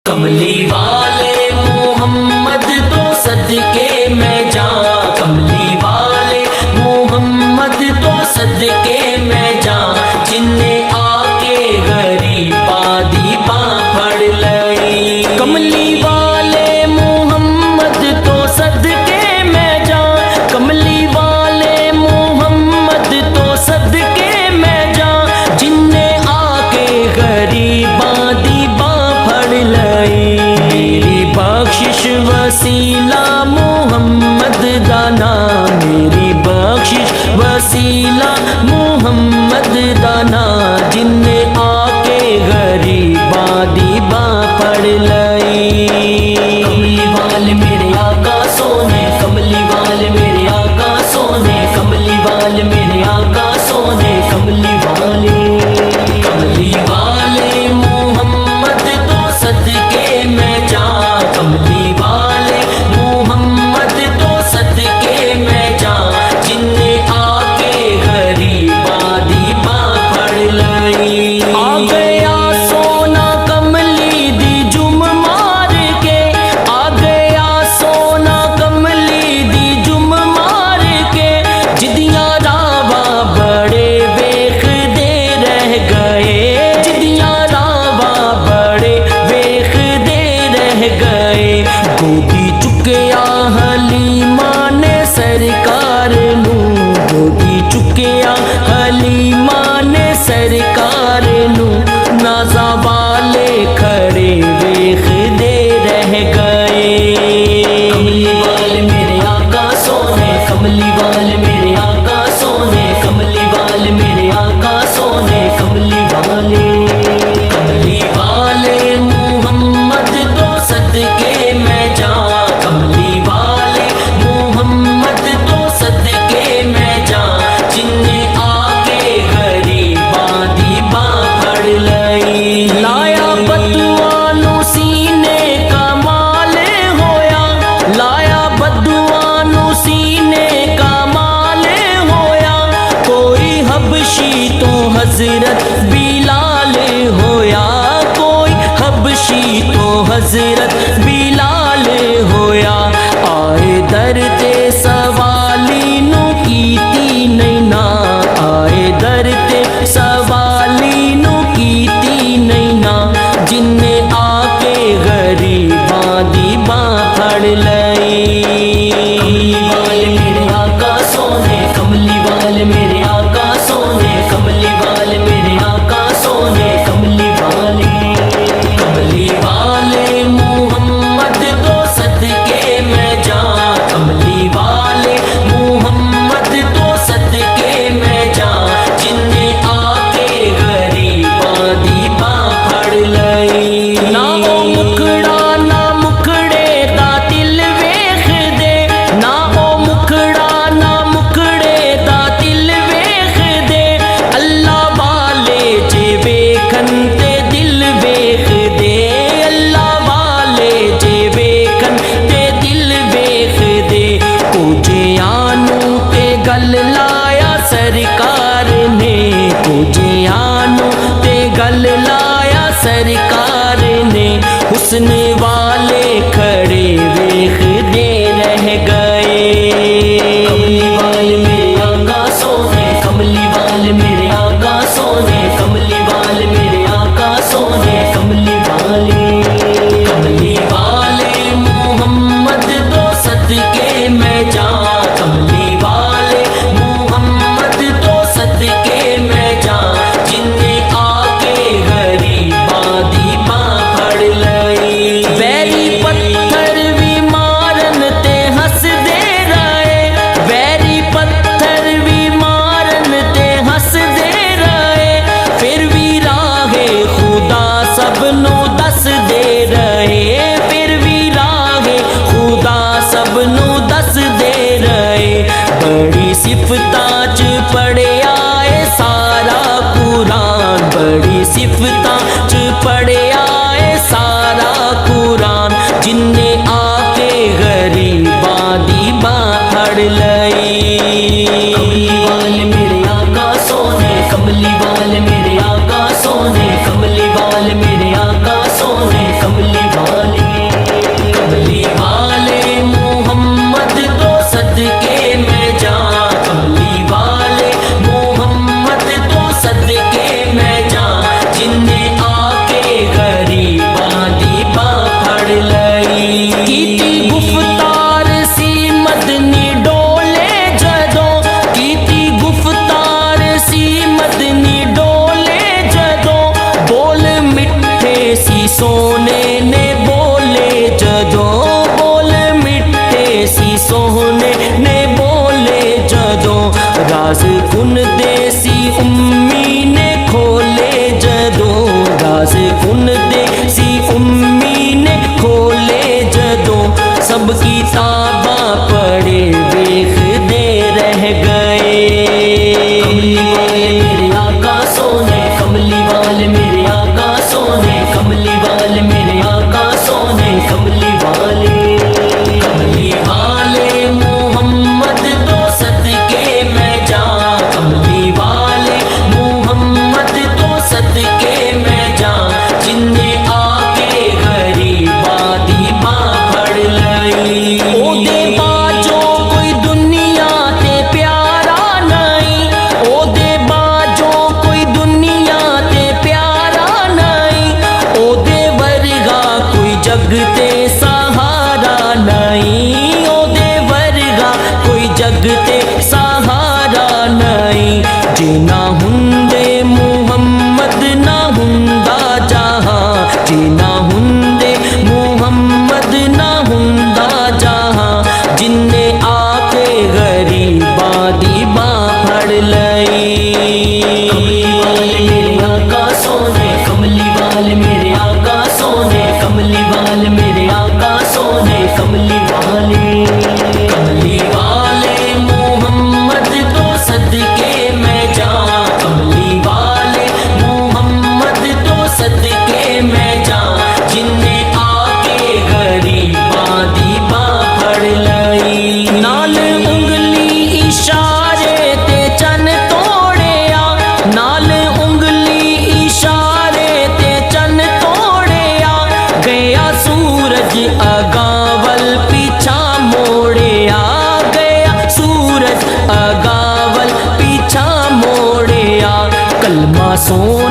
کملی والے محمد تو صدقے میں جاں، کملی والے محمد تو صدقے میں جاں، جن نے آ کے غریباں دی باں پھڑ لئی۔ کملی والے محمد تو صدقے میں جاں، کملی والے محمد تو صدقے میں جاں، جن نے آ کے غریباں دی باں پھڑ لئی۔ میری بخشش وسیلہ محمد دا نام، میری بخشش وسیلہ محمد دا نام، جن نے آ کے غریباں دی باں پھڑ لئی۔ کملی والے میرے آقا سونے، کملی والے میرے آقا سونے، کملی والے میرے آقا سونے، کملی والے محمد تو صدقے میں جاں، کملی والے محمد تو صدقے میں جاں، جن نے آ کے غریباں دی باں پھڑ لئی۔ آ گیا سونا کملی دی جم مار کے، آ گیا سونا کملی دی جم مار کے، جدیاں راواں بڑے ویکھ دے رہ گئے، جدیاں راواں بڑے ویکھ دے رہ گئے۔ گودی چکیا حلیمہ نے سرکار نوں، گودی چکیا حلیمہ نے سرکار نوں، نازا والے کھڑے ویکھ دے رہ گئے۔ کملی والے میرے آقا سونے، کملی والے میرے آقا سونے، کملی والے میرے آقا سونے، کملی والے محمد تو صدقے میں جاں، کملی والے محمد تو صدقے میں جاں، جن نے آ کے غریباں دی باں پھڑ لئی۔ لایا بدوانو سینے کا مال ہویا، لایا بدوانو سینے کا مال ہویا، کوئی حبشی تو حضرت بلال ہویا، کوئی حبشی تو حضرت بلال ہویا۔ آئے در تے سوالی نو کیتی نہیں نا، آئے در تے سوالی نو کیتی نہیں نا، جن نے آ کے غریباں دی باں پھڑ لئی۔ کملی والے میرے آقا سونے، کملی والے میرے آقا سونے، کملی والے میرے آقا سونے، کملی والے محمد تو صدقے میں جاں، کملی والے محمد تو صدقے میں جاں، جن نے آ کے غریباں دی باں پھڑ لئی۔ نہ او مکھڑا نہ مکھڑے دا دل ویکھ دے، نہ او مکھڑا نہ مکھڑے دا دل ویکھ دے، اللہ والے جے ویکھن تے دل ویکھ دے، اللہ والے جے ویکھن تے دل ویکھ دے۔ کوجیانو تے گل لایا سرکار نے، کوجیانو تے گل لایا سرکار نے، حسن والے کھڑے ویکھ دے رہ گئے۔ کملی والے میرے آقا سونے، کملی والے میرے آقا سونے، کملی والے میرے آقا سونے، کملی والے محمد تو صدقے میں جاں، کملی والے محمد تو صدقے میں جاں، جن نے آ کے غریباں دی باں پھڑ لئی۔ راز کن دیسی امی نے کھولے جدوں راز کن دیسی امی نے کھولے جدوں سب کتاباں پڑھے ویکھدے رہ گئے کملی والے میرے آقا سونے کملی والے میرے آقا سونے کملی والے میرے آقا سونے کملی والے محمد تو صدقے میں جاں کملی والے محمد تو صدقے میں جاں جن نے آ کے غریباں دی باں پھڑ لئی او دے باجو کوئی دنیا تے پیارا نہیں او دے باجو کوئی دنیا تے پیارا نہیں او دے ورگا کوئی جگ تے سہارا نہیں او دے ورگا کوئی جگ تے سہارا نہیں جے نہ ہوندے محمد نہ ہوندا جہاں جے نہ ہوندے محمد نہ ہوندا جہاں جن نے آ کے غریباں دی باں پھڑ لئی کملی والے میرے آقا سونے کملی والے میرے آقا سونے کملی والے میرے آقا سونے کملی والے محمد تو صدقے میں جاں کملی والے محمد تو صدقے میں جاں جن نے آ کے غریباں دی باں پھڑ لئی نال انگلی اشارے تے چن توڑیا نال انگلی اشارے تے چن توڑیا گیا سورج اگاول پیچھا موڑیا گیا سورج اگاول پیچھا موڑیا کلمہ سونے